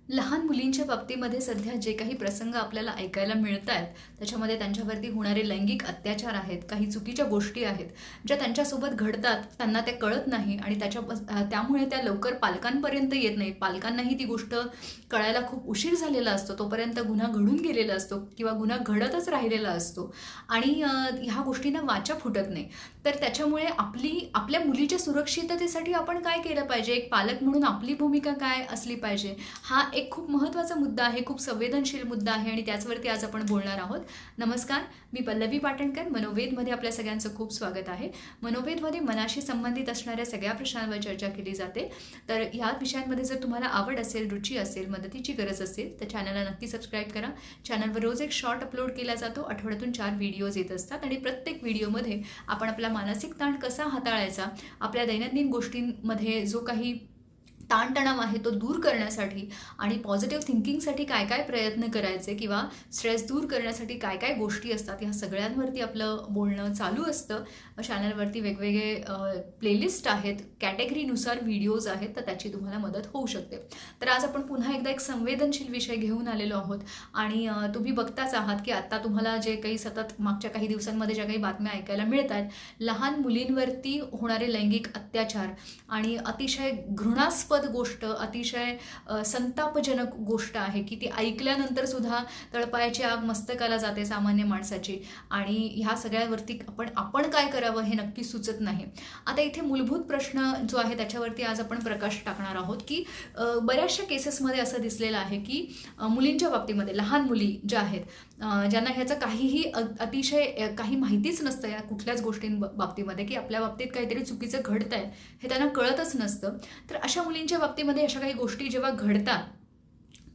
लहान मुलींच्या बाबतीमध्ये सध्या जे काही प्रसंग आपल्याला ऐकायला मिळत आहेत त्याच्यामध्ये त्यांच्यावरती होणारे लैंगिक अत्याचार आहेत, काही चुकीच्या गोष्टी आहेत ज्या त्यांच्यासोबत घडतात, त्यांना ते कळत नाही आणि त्यामुळे त्या लवकर पालकांपर्यंत येत नाहीत. पालकांनाही ती गोष्ट कळायला खूप उशीर झालेला असतो, तोपर्यंत गुन्हा घडून गेलेला असतो किंवा गुन्हा घडतच राहिलेला असतो आणि ह्या गोष्टींना वाचा फुटत नाही. तर त्याच्यामुळे आपल्या मुलीच्या सुरक्षिततेसाठी आपण काय केलं पाहिजे, एक पालक म्हणून आपली भूमिका काय असली पाहिजे, हा एक खूप महत्त्वाचा मुद्दा आहे, खूप संवेदनशील मुद्दा आहे आणि त्याचवरती आज आपण बोलणार आहोत. नमस्कार, मी पल्लवी पाटणकर. मनोवेदमध्ये आपल्या सगळ्यांचं खूप स्वागत आहे. मनोवेदमध्ये मनाशी संबंधित असणाऱ्या सगळ्या प्रश्नांवर चर्चा केली जाते. तर ह्या विषयांमध्ये जर तुम्हाला आवड असेल, रुची असेल, मदतीची गरज असेल तर चॅनलला नक्की सबस्क्राईब करा. चॅनलवर रोज एक शॉर्ट अपलोड केला जातो. आठवड्यातून 4 व्हिडिओज येत असतात आणि प्रत्येक व्हिडिओमध्ये आपण आपला मानसिक ताण कसा हाताळायचा, आपल्या दैनंदिन गोष्टींमध्ये जो काही ताणतणाव आहे तो दूर करण्यासाठी आणि पॉझिटिव्ह थिंकिंगसाठी काय काय प्रयत्न करायचे किंवा स्ट्रेस दूर करण्यासाठी काय काय गोष्टी असतात, ह्या सगळ्यांवरती आपलं बोलणं चालू असतं. चॅनलवरती वेगवेगळे प्लेलिस्ट आहेत, कॅटेगरीनुसार व्हिडिओज आहेत, तर त्याची तुम्हाला मदत होऊ शकते. तर आज आपण पुन्हा एकदा एक संवेदनशील विषय घेऊन आलेलो आहोत आणि तुम्ही बघताच आहात की आता तुम्हाला जे काही सतत मागच्या काही दिवसांमध्ये ज्या काही बातम्या ऐकायला मिळत आहेत, लहान मुलींवरती होणारे लैंगिक अत्याचार आणि अतिशय घृणास्पद गोष्ट, अतिशय संतापजनक गोष्ट आहे की ती ऐकल्यानंतर सुद्धा तळपायाची आग मस्तकाला जाते सामान्य माणसाची आणि ह्या सगळ्यावरती आपण काय करावं हे नक्की सुचत नाही. आता इथे मूलभूत प्रश्न जो आहे त्याच्यावरती आज आपण प्रकाश टाकणार आहोत की बऱ्याचशा केसेसमध्ये असं दिसलेलं आहे की मुलींच्या बाबतीमध्ये, लहान मुली ज्या आहेत, ज्यांना ह्याचं काहीही अतिशय काही माहितीच नसतं या कुठल्याच गोष्टींबाबतीमध्ये की आपल्या बाबतीत काहीतरी चुकीचं घडतं आहे हे त्यांना कळतच नसतं. तर अशा मुलींच्या बाबतीमध्ये अशा काही गोष्टी जेव्हा घडतात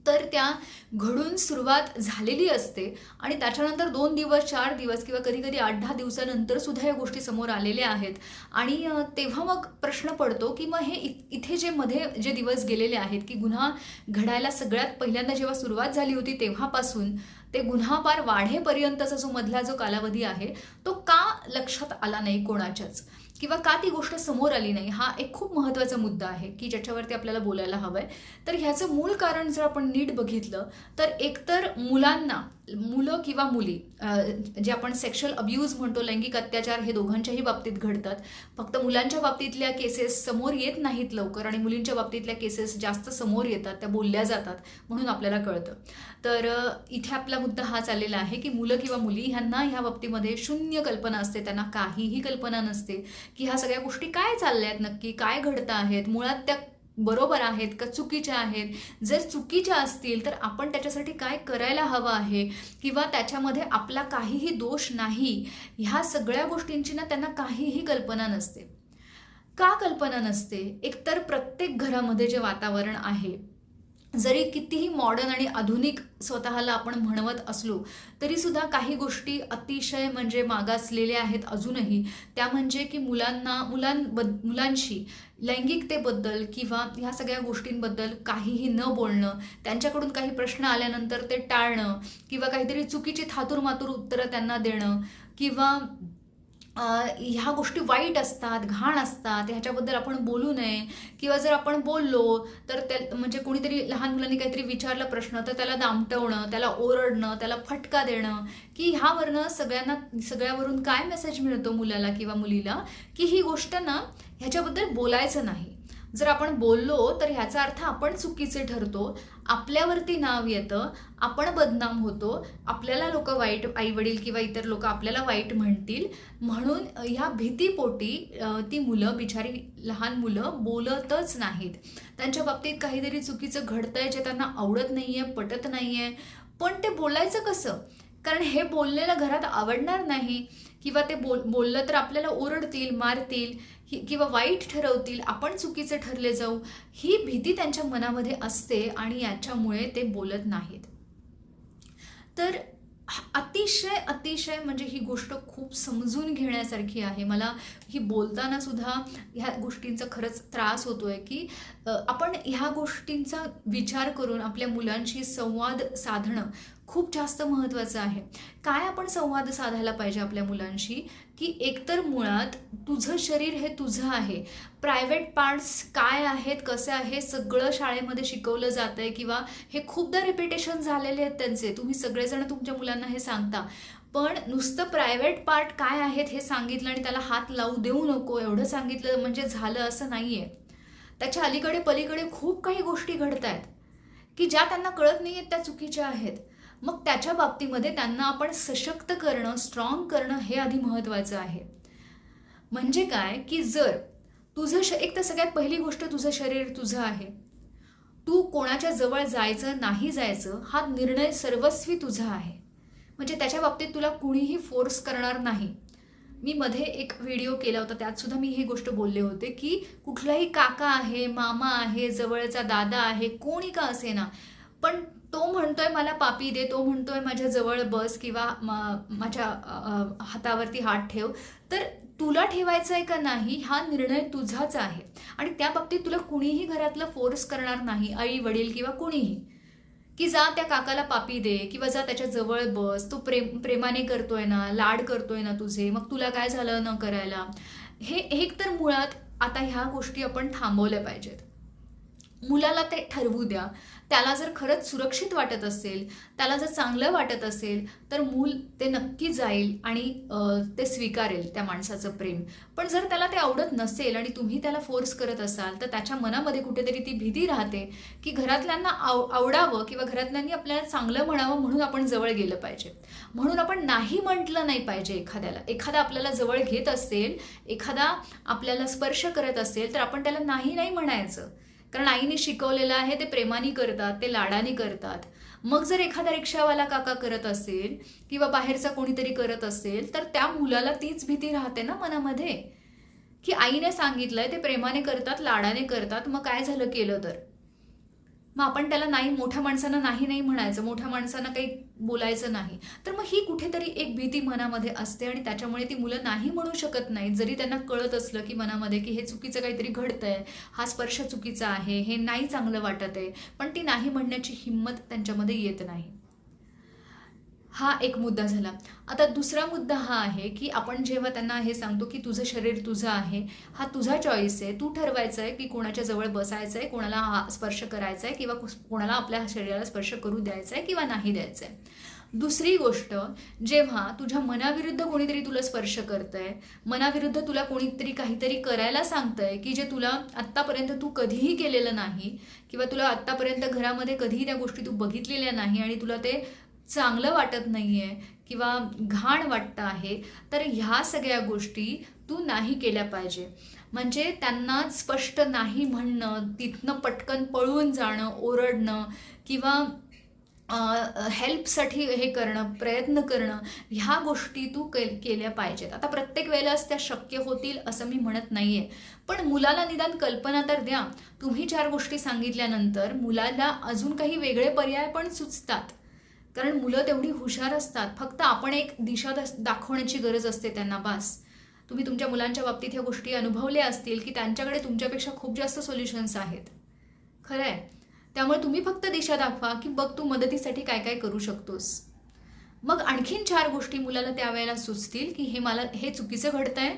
तर त्या घडून सुरुवात झालेली असते आणि त्याच्यानंतर 2 दिवस, 4 दिवस किंवा कधी कधी 8-10 दिवसानंतर सुद्धा या गोष्टी समोर आलेल्या आहेत आणि तेव्हा मग प्रश्न पडतो की मग हे इथे जे मध्ये जे दिवस गेलेले आहेत की गुन्हा घडायला सगळ्यात पहिल्यांदा जेव्हा सुरुवात झाली होती तेव्हापासून ते गुन्हा पार वाढेपर्यंतचा जो मधला जो कालावधी आहे तो का लक्षात आला नाही कोणाच्याच किंवा का ती गोष्ट समोर आली नाही, हा एक खूप महत्त्वाचा मुद्दा आहे की ज्याच्यावरती आपल्याला बोलायला हवं आहे. तर ह्याचं मूळ कारण जर आपण नीट बघितलं तर एकतर मुलं किंवा मुली जे आपण सेक्शुअल अब्यूज म्हणतो, लैंगिक अत्याचार हे दोघांच्याही बाबतीत घडतात. फक्त मुलांच्या बाबतीतल्या केसेस समोर येत नाहीत लवकर आणि मुलींच्या बाबतीतल्या केसेस जास्त समोर येतात, त्या बोलल्या जातात म्हणून आपल्याला कळतं. तर इथे आपला मुद्दा हा चाललेला आहे की मुलं किंवा मुली ह्यांना ह्या बाबतीमध्ये शून्य कल्पना असते, त्यांना काहीही कल्पना नसते की ह्या सगळ्या गोष्टी काय चालल्या आहेत, नक्की काय घडत आहेत, मुळात त्या बरोबर आहेत का चुकीच्या आहेत. जर चुकीच्या असतील तर आपण त्याच्यासाठी काय करायला हवं आहे किंवा त्याच्यामध्ये आपला काहीही दोष नाही, ह्या सगळ्या गोष्टींची ना त्यांना काहीही कल्पना नसते. का कल्पना नसते? एकतर प्रत्येक घरामध्ये जे वातावरण आहे, जरी कितीही मॉडर्न आणि आधुनिक स्वतःला आपण म्हणवत असलो तरी सुद्धा काही गोष्टी अतिशय म्हणजे मागासलेल्या आहेत अजूनही. त्या म्हणजे की मुलांशी लैंगिकतेबद्दल किंवा ह्या सगळ्या गोष्टींबद्दल काहीही न बोलणं, त्यांच्याकडून काही प्रश्न आल्यानंतर ते टाळणं किंवा काहीतरी चुकीची थातूरमातूर उत्तरं त्यांना देणं किंवा ह्या गोष्टी वाईट असतात, घाण असतात, ह्याच्याबद्दल आपण बोलू नये किंवा जर आपण बोललो तर म्हणजे कोणीतरी लहान मुलांनी काहीतरी विचारलं प्रश्न तर त्याला दामटवणं, त्याला ओरडणं, त्याला फटका देणं की ह्यावरनं सगळ्यावरून काय मेसेज मिळतो मुलाला किंवा मुलीला की ही गोष्ट ना ह्याच्याबद्दल बोलायचं नाही. जर आपण बोललो तर ह्याचा अर्थ आपण चुकीचे ठरतो, आपल्यावरती नाव येतं, आपण बदनाम होतो, आपल्याला लोक वाईट, आईवडील किंवा इतर लोक आपल्याला वाईट म्हणतील, म्हणून ह्या भीतीपोटी ती मुलं, बिचारी लहान मुलं बोलतच नाहीत. त्यांच्या बाबतीत काहीतरी चुकीचं घडतंय जे त्यांना आवडत नाहीये, पटत नाहीये, पण ते बोलायचं कसं? कारण हे बोललेलं घरात आवडणार नाही किंवा ते बोललं तर आपल्याला ओरडतील, मारतील किंवा वाईट ठरवतील, आपण चुकीचे ठरले जाऊ, ही भीती त्यांच्या मनामध्ये असते आणि याच्यामुळे ते बोलत नाहीत. तर अतिशय अतिशय म्हणजे ही गोष्ट खूप समजून घेण्यासारखी आहे. मला ही बोलताना सुद्धा ह्या गोष्टींचा खरंच त्रास होतोय की आपण ह्या गोष्टींचा विचार करून आपल्या मुलांशी संवाद साधणं खूप जास्त महत्त्वाचं आहे. काय आपण संवाद साधायला पाहिजे आपल्या मुलांशी, की एकतर मुळात तुझं शरीर हे तुझं आहे. प्रायव्हेट पार्ट्स काय आहेत, कसे आहे, सगळं शाळेमध्ये शिकवलं जातंय किंवा हे खूपदा रिपिटेशन झालेले आहेत त्यांचे. तुम्ही सगळेजण तुमच्या मुलांना हे सांगता. पण नुसतं प्रायव्हेट पार्ट काय आहेत हे सांगितलं आणि त्याला हात लावू देऊ नको एवढं सांगितलं म्हणजे झालं असं नाहीये. त्याच्या अलीकडे पलीकडे खूप काही गोष्टी घडतायत, की ज्या त्यांना कळत नाहीयेत त्या चुकीच्या आहेत. मग त्याच्या बाबतीमध्ये त्यांना आपण सशक्त करणं, स्ट्रॉंग करणं हे आधी महत्त्वाचं आहे. म्हणजे काय, की जर तुझं एक तर सगळ्यात पहिली गोष्ट तुझं शरीर तुझं आहे. तू कोणाच्या जवळ जायचं नाही जायचं हा निर्णय सर्वस्वी तुझा आहे. म्हणजे त्याच्या बाबतीत तुला कुणीही फोर्स करणार नाही. मी मध्ये एक व्हिडिओ केला होता त्यात सुद्धा मी ही गोष्ट बोलले होते, की कुठलाही काका आहे, मामा आहे, जवळचा दादा आहे, कोणी का असेना, पण तो म्हणतोय मला पापी दे, तो म्हणतोय माझ्या जवळ बस किंवा माझ्या हातावरती हात ठेव, तर तुला ठेवायचं आहे का नाही हा निर्णय तुझाच आहे. आणि त्या बाबतीत तुला कुणीही घरातलं फोर्स करणार नाही, आई वडील किंवा कुणीही, की जा त्या काकाला पापी दे किंवा जा त्याच्या जवळ बस, तो प्रेमाने करतोय ना, लाड करतोय ना तुझे, मग तुला काय झालं न करायला. हे एक तर मुळात आता ह्या गोष्टी आपण थांबवल्या पाहिजेत. मुलाला ते ठरवू द्या. त्याला जर खरंच सुरक्षित वाटत असेल, त्याला जर चांगलं वाटत असेल, तर मूल ते नक्की जाईल आणि ते स्वीकारेल त्या माणसाचं प्रेम. पण जर त्याला ते आवडत नसेल आणि तुम्ही त्याला फोर्स करत असाल, तर त्याच्या मनामध्ये कुठेतरी ती भीती राहते, की घरातल्यांना आवडावं किंवा घरातल्यांनी आपल्याला चांगलं म्हणावं म्हणून आपण जवळ गेलं पाहिजे. म्हणून आपण नाही म्हटलं नाही पाहिजे एखाद्याला. एखादा आपल्याला जवळ घेत असेल, एखादा आपल्याला स्पर्श करत असेल, तर आपण त्याला नाही नाही म्हणायचं. कारण आईने शिकवलेलं आहे ते प्रेमाने करतात, ते लाडाने करतात. मग जर एखादा रिक्षावाला काका करत असेल किंवा बाहेरचा कोणीतरी करत असेल, तर त्या मुलाला तीच भीती राहते ना मनामध्ये, की आईने सांगितलंय ते प्रेमाने करतात, लाडाने करतात, मग काय झालं केलं तर. मग आपण त्याला नाही, मोठ्या माणसांना नाही नाही म्हणायचं, मोठ्या माणसांना काही बोलायचं नाही. तर मग ही कुठेतरी एक भीती मनामध्ये असते आणि त्याच्यामुळे ती मुलं नाही म्हणू शकत नाही. जरी त्यांना कळत असलं की मनामध्ये की हे चुकीचं काहीतरी घडतंय, हा स्पर्श चुकीचा आहे, हे नाही चांगलं वाटत आहे, पण ती नाही म्हणण्याची हिंमत त्यांच्यामध्ये येत नाही. हा एक मुद्दा झाला. आता दुसरा मुद्दा हा आहे, की आपण जेव्हा त्यांना हे सांगतो की तुझं शरीर तुझं आहे, हा तुझा चॉईस आहे, तू ठरवायचं आहे की कोणाच्या जवळ बसायचं आहे, कोणाला हा स्पर्श करायचा आहे किंवा कोणाला आपल्या शरीराला स्पर्श करू द्यायचा आहे किंवा नाही द्यायचं आहे. दुसरी गोष्ट, जेव्हा तुझ्या मनाविरुद्ध कोणीतरी तुला स्पर्श करतंय, मनाविरुद्ध तुला कोणीतरी काहीतरी करायला सांगतंय, की जे तुला आत्तापर्यंत तू कधीही केलेलं नाही किंवा तुला आत्तापर्यंत घरामध्ये कधीही त्या गोष्टी तू बघितलेल्या नाही आणि तुला ते चांगलं वाटत नाहीये किंवा घाण वाटतं आहे, तर ह्या सगळ्या गोष्टी तू नाही केल्या पाहिजे. म्हणजे त्यांना स्पष्ट नाही म्हणणं, तिथनं पटकन पळून जाणं, ओरडणं किंवा हेल्पसाठी हे करणं, प्रयत्न करणं, ह्या गोष्टी तू केल्या पाहिजेत. आता प्रत्येक वेळेलाच त्या शक्य होतील असं मी म्हणत नाहीये, पण मुलाला निदान कल्पना तर द्या. तुम्ही 4 गोष्टी सांगितल्यानंतर मुलाला अजून काही वेगळे पर्याय पण सुचतात, कारण मुलं तेवढी हुशार असतात. फक्त आपण एक दिशा दाखवण्याची गरज असते त्यांना, बास. तुम्ही तुमच्या मुलांच्या बाबतीत ह्या गोष्टी अनुभवल्या असतील की त्यांच्याकडे तुमच्यापेक्षा खूप जास्त सोल्युशन्स आहेत, खरं आहे. त्यामुळे तुम्ही फक्त दिशा दाखवा की बघ तू मदतीसाठी काय काय करू शकतोस. मग आणखीन 4 गोष्टी मुलाला त्यावेळेला सुचतील की हे चुकीचं घडतंय,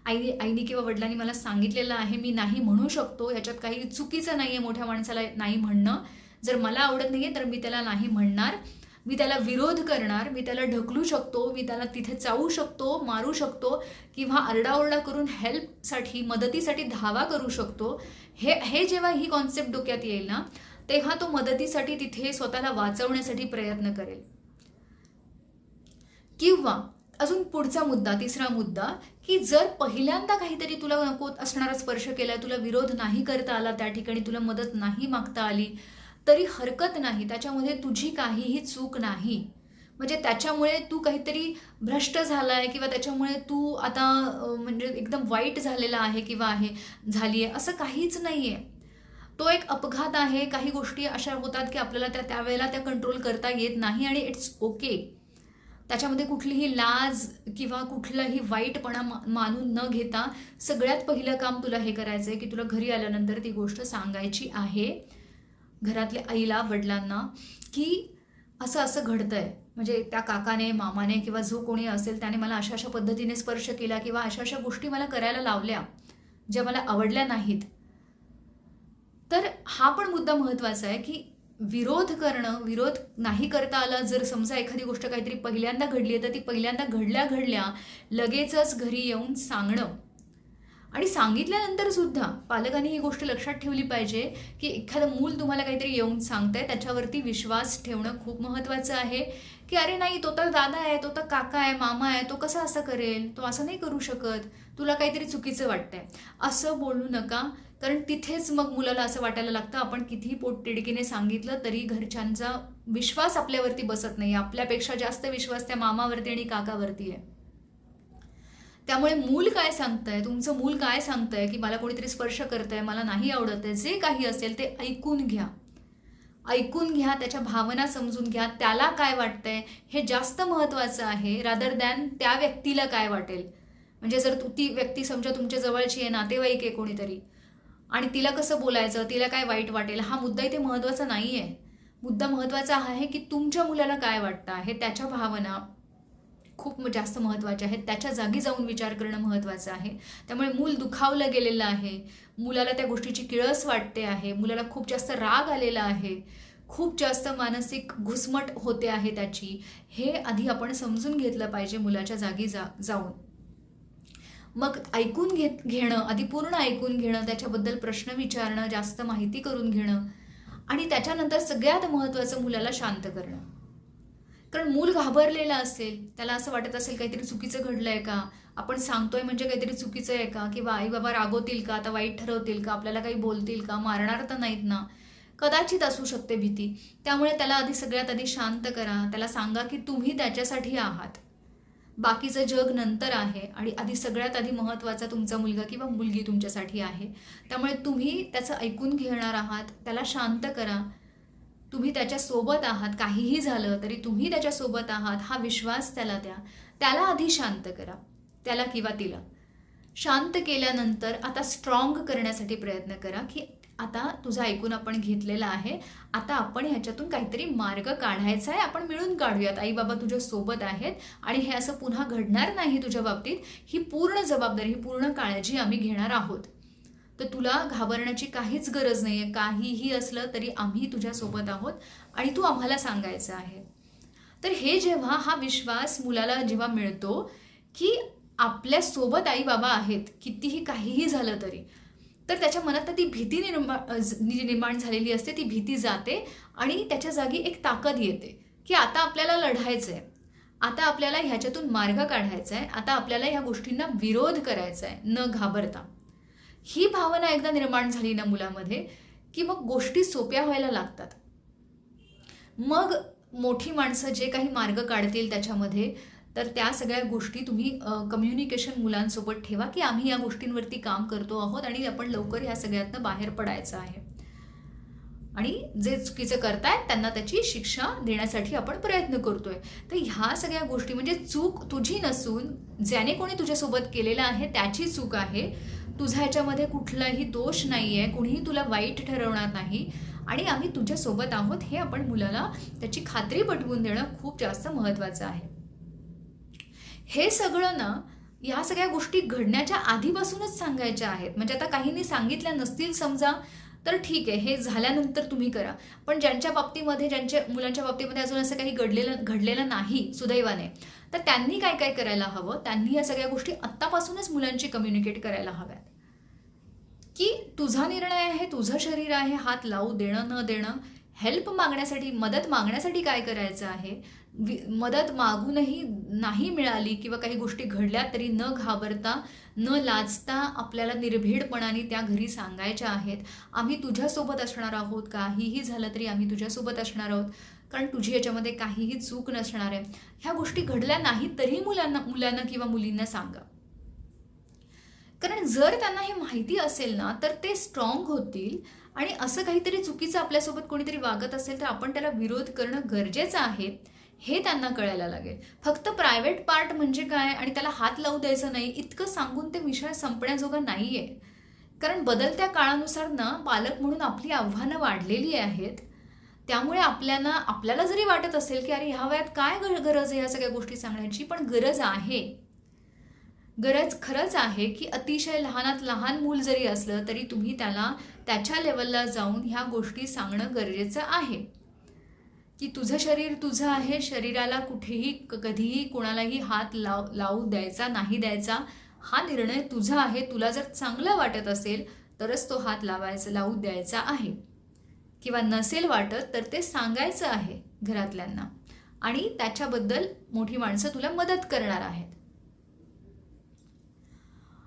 आईने किंवा वडिलांनी मला सांगितलेलं आहे, मी नाही म्हणू शकतो, याच्यात काही चुकीचं नाही आहे मोठ्या माणसाला नाही म्हणणं. जर मला आवडत नाही आहे तर मी त्याला नाही म्हणणार, मी त्याला विरोध करणार, मी त्याला ढकलू शकतो, मी त्याला तिथे चावू शकतो, मारू शकतो किंवा आरडाओरडा करून हेल्पसाठी, मदतीसाठी धावा करू शकतो. हे जेव्हा ही कॉन्सेप्ट डोक्यात येईल ना, तेव्हा तो मदतीसाठी तिथे स्वतःला वाचवण्यासाठी प्रयत्न करेल. किंवा अजून पुढचा मुद्दा, तिसरा मुद्दा, की जर पहिल्यांदा काहीतरी तुला नको असणारा स्पर्श केला, तुला विरोध नाही करता आला, त्या ठिकाणी तुला मदत नाही मागता आली, तरी हरकत नाही. त्याच्यामध्ये तुझी काहीही चूक नाही. म्हणजे त्याच्यामुळे तू काहीतरी भ्रष्ट झालाय किंवा त्याच्यामुळे तू आता म्हणजे एकदम वाईट झालेला आहे किंवा झाली आहे असं काहीच नाहीये. तो एक अपघात आहे. काही गोष्टी अशा होतात की आपल्याला त्यावेळेला त्या कंट्रोल करता येत नाही आणि इट्स ओके. त्याच्यामध्ये कुठलीही लाज किंवा कुठलाही वाईटपणा मानून न घेता सगळ्यात पहिलं काम तुला हे करायचं आहे की तुला घरी आल्यानंतर ती गोष्ट सांगायची आहे घरातल्या आईला, वडिलांना, की असं असं घडतंय, म्हणजे त्या काकाने, मामाने किंवा जो कोणी असेल त्याने मला अशा अशा पद्धतीने स्पर्श केला किंवा अशा अशा गोष्टी मला करायला लावल्या ज्या मला आवडल्या नाहीत. तर हा पण मुद्दा महत्त्वाचा आहे की विरोध करणं, विरोध नाही करता आला. जर समजा एखादी गोष्ट काहीतरी पहिल्यांदा घडली आहे तर ती पहिल्यांदा घडल्या घडल्या लगेचच घरी येऊन सांगणं. आणि सांगितल्यानंतर सुद्धा पालकांनी ही गोष्ट लक्षात ठेवली पाहिजे की एखादं मूल तुम्हाला काहीतरी येऊन सांगतंय त्याच्यावरती विश्वास ठेवणं खूप महत्त्वाचं आहे. की अरे नाही, तो तर दादा आहे, तो तर काका आहे, मामा आहे, तो कसा असं करेल, तो असं नाही करू शकत, तुला काहीतरी चुकीचं वाटतंय, असं बोलू नका. कारण तिथेच मग मुलाला असं वाटायला लागतं आपण कितीही पोटतिडकीने सांगितलं तरी घरच्यांचा विश्वास आपल्यावरती बसत नाही. आपल्यापेक्षा जास्त विश्वास त्या मामावरती आणि काकावरती आहे. त्यामुळे मूल काय सांगतंय, तुमचं मूल काय सांगतंय की मला कोणीतरी स्पर्श करतंय, मला नाही आवडत आहे, जे काही असेल ते ऐकून घ्या. ऐकून घ्या, त्याच्या भावना समजून घ्या, त्याला काय वाटतंय हे जास्त महत्त्वाचं आहे रादर दॅन त्या व्यक्तीला काय वाटेल. म्हणजे जर ती व्यक्ती समजा तुमच्या जवळची आहे, नातेवाईक आहे कोणीतरी, आणि तिला कसं बोलायचं, तिला काय वाईट वाटेल, हा मुद्दा इथे महत्त्वाचा नाही आहे. मुद्दा महत्त्वाचा आहे की तुमच्या मुलाला काय वाटतं आहे, त्याच्या भावना खूप जास्त महत्त्वाचे आहेत. त्याच्या जागी जाऊन विचार करणं महत्त्वाचं आहे. त्यामुळे मूल दुखावलं गेलेलं आहे, मुलाला त्या गोष्टीची किळस वाटते आहे, मुलाला खूप जास्त राग आलेला आहे, खूप जास्त मानसिक घुसमट होते आहे त्याची, हे आधी आपण समजून घेतलं पाहिजे मुलाच्या जागी जाऊन. मग ऐकून घेणं, आधी पूर्ण ऐकून घेणं, त्याच्याबद्दल प्रश्न विचारणं, जास्त माहिती करून घेणं, आणि त्याच्यानंतर सगळ्यात महत्त्वाचं मुलाला शांत करणं. कारण मूल घाबरलेलं असेल, त्याला असं वाटत असेल काहीतरी चुकीचं घडलं आहे का, आपण सांगतोय म्हणजे काहीतरी चुकीचं आहे का, किंवा आई बाबा रागवतील का, आता वाईट ठरवतील का, आपल्याला काही बोलतील का, मारणार तर नाहीत ना, कदाचित असू शकते भीती. त्यामुळे त्याला सगळ्यात आधी शांत करा. त्याला सांगा की तुम्ही त्याच्यासाठी आहात, बाकीचं जग नंतर आहे, आणि सगळ्यात आधी महत्त्वाचा तुमचा मुलगा किंवा मुलगी तुमच्यासाठी आहे. त्यामुळे तुम्ही त्याचं ऐकून घेणार आहात, त्याला शांत करा. तुम्ही त्याच्यासोबत आहात, काहीही झालं तरी तुम्ही त्याच्यासोबत आहात हा विश्वास त्याला द्या. त्याला आधी शांत करा, त्याला किंवा तिला. शांत केल्यानंतर आता स्ट्रॉंग करण्यासाठी प्रयत्न करा की आता तुझं ऐकून आपण घेतलेलं आहे, आता आपण ह्याच्यातून काहीतरी मार्ग काढायचा आहे, आपण मिळून काढूयात. आई बाबा तुझ्या सोबत आहेत आणि हे असं पुन्हा घडणार नाही तुझ्या बाबतीत, ही पूर्ण जबाबदारी, ही पूर्ण काळजी आम्ही घेणार आहोत. तर तुला घाबरण्याची काहीच गरज नाही आहे, काहीही असलं तरी आम्ही तुझ्यासोबत आहोत आणि तू आम्हाला सांगायचं आहे. तर हे जेव्हा हा विश्वास मुलाला जेव्हा मिळतो की आपल्यासोबत आई बाबा आहेत, कितीही काहीही झालं तरी, तर त्याच्या मनात ती भीती निर्माण झालेली असते, ती भीती जाते आणि त्याच्या जागी एक ताकद येते की आता आपल्याला लढायचं आहे, आता आपल्याला ह्याच्यातून मार्ग काढायचा आहे, आता आपल्याला ह्या गोष्टींना विरोध करायचा आहे न घाबरता. ही भावना एकदा निर्माण झाली ना मुलामध्ये की मग गोष्टी सोप्या व्हायला लागतात. मग मोठी माणसं जे काही मार्ग काढतील त्याच्यामध्ये, तर त्या सगळ्या गोष्टी तुम्ही कम्युनिकेशन मुलांसोबत ठेवा की आम्ही या गोष्टींवरती काम करतो आहोत आणि आपण लवकर ह्या सगळ्यातनं बाहेर पडायचं आहे, आणि जे चुकीचं करतायत त्यांना त्याची शिक्षा देण्यासाठी आपण प्रयत्न करतोय. तर ह्या सगळ्या गोष्टी म्हणजे चूक तुझी नसून ज्याने कोणी तुझ्यासोबत केलेलं आहे त्याची चूक आहे. तुझा ह्याच्यामध्ये कुठलाही दोष नाही आहे, कुणीही तुला वाईट ठरवणार नाही, आणि आम्ही तुझ्यासोबत आहोत हे आपण मुलाला त्याची खात्री पटवून देणं खूप जास्त महत्त्वाचं आहे. हे सगळं ना ह्या सगळ्या गोष्टी घडण्याच्या आधीपासूनच सांगायच्या आहेत. म्हणजे आता काहींनी सांगितल्या नसतील समजा तर ठीक आहे, हे झाल्यानंतर तुम्ही करा. पण ज्यांच्या बाबतीमध्ये, ज्यांच्या मुलांच्या बाबतीमध्ये अजून असं काही घडलेलं नाही सुदैवाने, तर त्यांनी काय काय करायला हवं, त्यांनी या सगळ्या गोष्टी आत्तापासूनच मुलांची कम्युनिकेट करायला हव्यात की तुझा निर्णय आहे, तुझं शरीर आहे, हात लावू देणं न देणं, हेल्प मागण्यासाठी, मदत मागण्यासाठी काय करायचं आहे, मदत मागूनही नाही मिळाली किंवा काही गोष्टी घडल्या तरी न घाबरता, न लाजता आपल्याला निर्भीडपणाने त्या घरी सांगायच्या आहेत. आम्ही तुझ्यासोबत असणार आहोत, काहीही झालं तरी आम्ही तुझ्यासोबत असणार आहोत, कारण तुझी याच्यामध्ये काहीही चूक नसणार आहे. ह्या गोष्टी घडल्या नाहीत तरी मुलांना किंवा मुलींना सांगा. कारण जर त्यांना हे माहिती असेल ना तर ते स्ट्रॉंग होतील, आणि असं काहीतरी चुकीचं आपल्यासोबत कोणीतरी वागत असेल तर आपण त्याला विरोध करणं गरजेचं आहे हे त्यांना कळायला लागेल. फक्त प्रायव्हेट पार्ट म्हणजे काय आणि त्याला हात लावू द्यायचं नाही इतकं सांगून ते विषय संपण्याजोगं नाही आहे. कारण बदलत्या काळानुसार ना पालक म्हणून आपली आव्हानं वाढलेली आहेत. त्यामुळे आपल्याला जरी वाटत असेल की अरे ह्या वयात काय गरज आहे ह्या सगळ्या गोष्टी सांगण्याची, पण गरज आहे. गरज खरंच आहे की अतिशय लहानात लहान मूल जरी असलं तरी तुम्ही त्याला त्याच्या लेवलला जाऊन ह्या गोष्टी सांगणं गरजेचं आहे की तुझं शरीर तुझं आहे. शरीराला कुठेही कधीही कोणालाही हात लावू द्यायचा नाही द्यायचा, हा निर्णय तुझा आहे. तुला जर चांगलं वाटत असेल तरच तो हात लावू द्यायचा आहे, किंवा नसेल वाटत तर ते सांगायचं आहे घरातल्यांना, आणि त्याच्याबद्दल मोठी माणसं तुला मदत करणार आहेत.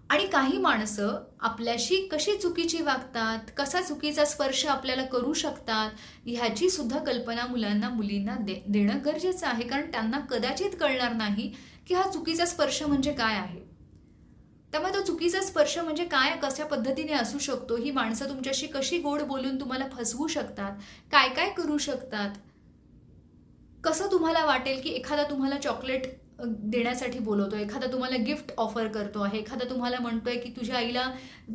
आणि काही माणसं आपल्याशी कशी चुकीची वागतात, कसा चुकीचा स्पर्श आपल्याला करू शकतात, ह्याची सुद्धा कल्पना मुलींना देणं गरजेचं आहे. कारण त्यांना कदाचित कळणार नाही की हा चुकीचा स्पर्श म्हणजे काय आहे. त्यामुळे तो चुकीचा स्पर्श म्हणजे काय, कशा पद्धतीने असू शकतो, ही माणसं तुमच्याशी कशी गोड बोलून तुम्हाला फसवू शकतात, काय काय करू शकतात. कसं तुम्हाला वाटेल की एखादा तुम्हाला चॉकलेट देण्यासाठी बोलवतो, एखादा तुम्हाला गिफ्ट ऑफर करतो आहे, एखादा तुम्हाला म्हणतोय की तुझ्या आईला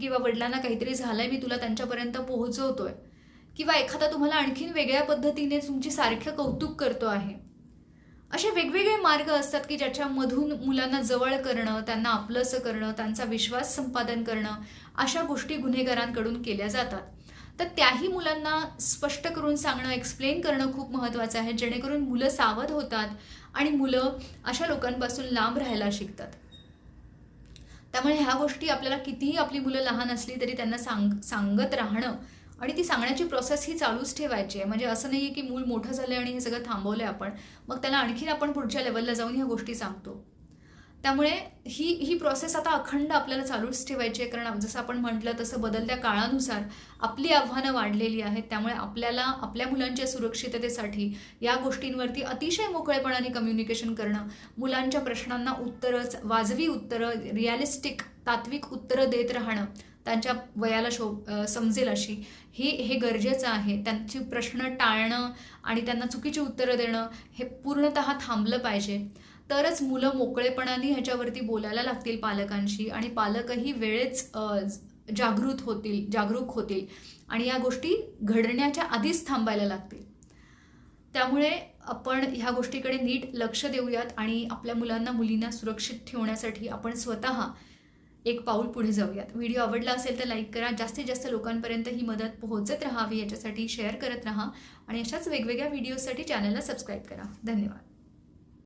किंवा वडिलांना काहीतरी झालंय, मी तुला त्यांच्यापर्यंत पोहोचवतोय, किंवा एखादा तुम्हाला आणखीन वेगळ्या पद्धतीने तुमची सारखं कौतुक करतो आहे. असे वेगवेगळे मार्ग असतात की ज्याच्यामधून मुलांना जवळ करणं, त्यांना आपलंसं करणं, त्यांचा विश्वास संपादन करणं, अशा गोष्टी गुन्हेगारांकडून केल्या जातात. तर त्याही मुलांना स्पष्ट करून सांगणं, एक्सप्लेन करणं खूप महत्त्वाचं आहे, जेणेकरून मुलं सावध होतात आणि मुलं अशा लोकांपासून लांब राहायला शिकतात. त्यामुळे ह्या गोष्टी आपल्याला कितीही आपली मुलं लहान असली तरी त्यांना सांगत राहणं, आणि ती सांगण्याची प्रोसेस ही चालूच ठेवायची आहे. म्हणजे असं नाही आहे की मूल मोठं झालं आणि हे सगळं थांबवलं आहे आपण, मग त्याला आणखीन आपण पुढच्या लेवलला जाऊन ह्या गोष्टी सांगतो. त्यामुळे ही प्रोसेस आता अखंड आपल्याला चालूच ठेवायची आहे. कारण जसं आपण म्हटलं तसं बदलत्या काळानुसार आपली आव्हानं वाढलेली आहेत. त्यामुळे आपल्याला आपल्या मुलांच्या सुरक्षिततेसाठी या गोष्टींवरती अतिशय मोकळेपणाने कम्युनिकेशन करणं, मुलांच्या प्रश्नांना वाजवी उत्तरं, रिअलिस्टिक तात्विक उत्तरं देत राहणं, त्यांच्या वयाला समजेल अशी, हे गरजेचं आहे. त्यांची प्रश्न टाळणं आणि त्यांना चुकीची उत्तरं देणं हे पूर्णतः थांबलं पाहिजे. तरच मुलं मोकळेपणाने ह्याच्यावरती बोलायला लागतील पालकांशी, आणि पालकही वेळेच जागरूक होतील आणि या गोष्टी घडण्याच्या आधीच थांबायला लागतील. त्यामुळे आपण ह्या गोष्टीकडे नीट लक्ष देऊयात आणि आपल्या मुलींना सुरक्षित ठेवण्यासाठी आपण स्वतः एक पाऊल पुढे जाऊयात. व्हिडिओ आवडला असेल तर लाईक करा. जास्तीत जास्त लोकांपर्यंत ही मदत पोहोचत राहावी याच्यासाठी शेअर करत राहा, आणि अशाच वेगवेगळ्या व्हिडिओसाठी चॅनलला सबस्क्राईब करा. धन्यवाद.